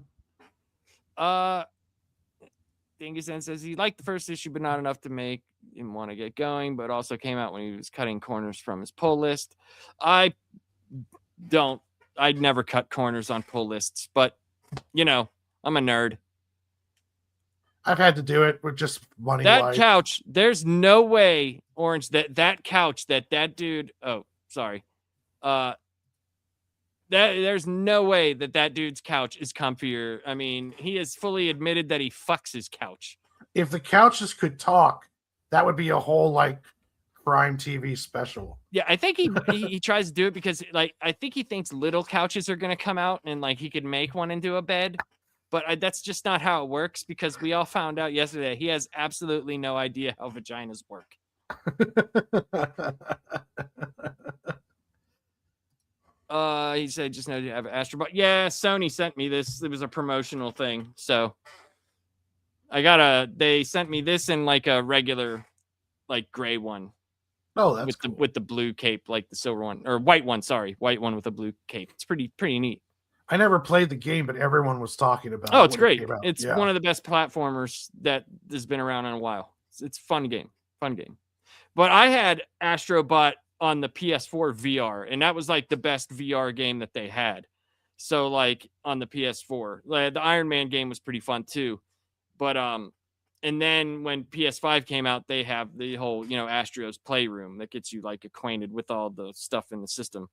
Dingusen says he liked the first issue, but not enough to make him want to get going, but also came out when he was cutting corners from his pull list. I'd never cut corners on pull lists, but you know, I'm a nerd. I've had to do it with just money. That couch, there's no way, Orange, that couch that dude, there's no way that dude's couch is comfier. I mean, he has fully admitted that he fucks his couch. If the couches could talk, that would be a whole like Prime TV special. Yeah, I think he tries to do it because like I think he thinks little couches are going to come out and like he could make one into a bed, but that's just not how it works because we all found out yesterday he has absolutely no idea how vaginas work. He said just know you have Astro Bot. Yeah, Sony sent me this. It was a promotional thing. So they sent me this in like a regular like gray one. Oh, that's cool. With the blue cape, like the silver one or white one, white one with a blue cape. It's pretty neat. I never played the game, but everyone was talking about it. Oh, it's great. It it's one of the best platformers that has been around in a while. It's fun game. But I had Astrobot on the PS4 VR, and that was like the best VR game that they had. So like on the PS4, like, the Iron Man game was pretty fun too. But and then when PS5 came out, they have the whole, you know, Astro's Playroom that gets you like acquainted with all the stuff in the system.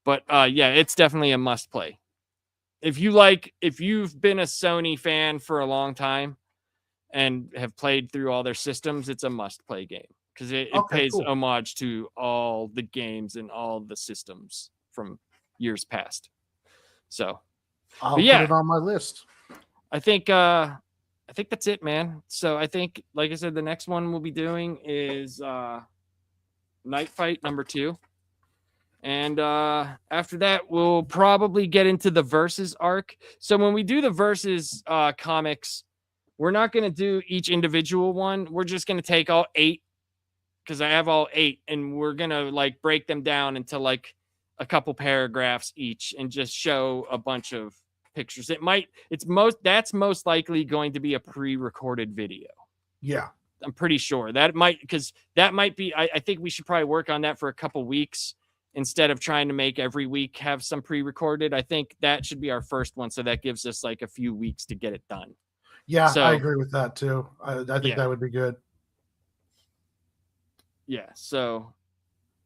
But yeah, it's definitely a must play. If you've been a Sony fan for a long time and have played through all their systems, it's a must play game because it pays homage to all the games and all the systems from years past. So I'll put it on my list. I think that's it, man. So I think, like I said, the next one we'll be doing is Night Fight number 2. And after that, we'll probably get into the Versus arc. So when we do the Versus comics, we're not going to do each individual one. We're just going to take all 8 because I have all 8, and we're going to like break them down into like a couple paragraphs each and just show a bunch of pictures. That's most likely going to be a pre-recorded video. Yeah. I'm pretty sure that might be, I think we should probably work on that for a couple weeks instead of trying to make every week have some pre-recorded. I think that should be our first one. So that gives us like a few weeks to get it done. Yeah, I agree with that too. I think that would be good. Yeah. So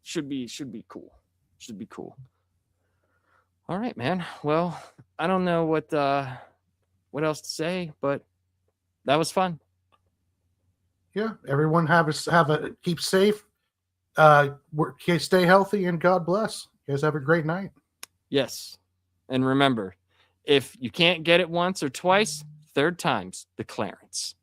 should be cool. Should be cool. All right, man. Well, I don't know what else to say, but that was fun. Yeah. Everyone keep safe. Stay healthy and God bless. You guys have a great night. Yes. And remember, If you can't get it once or twice, third time's the Clarence.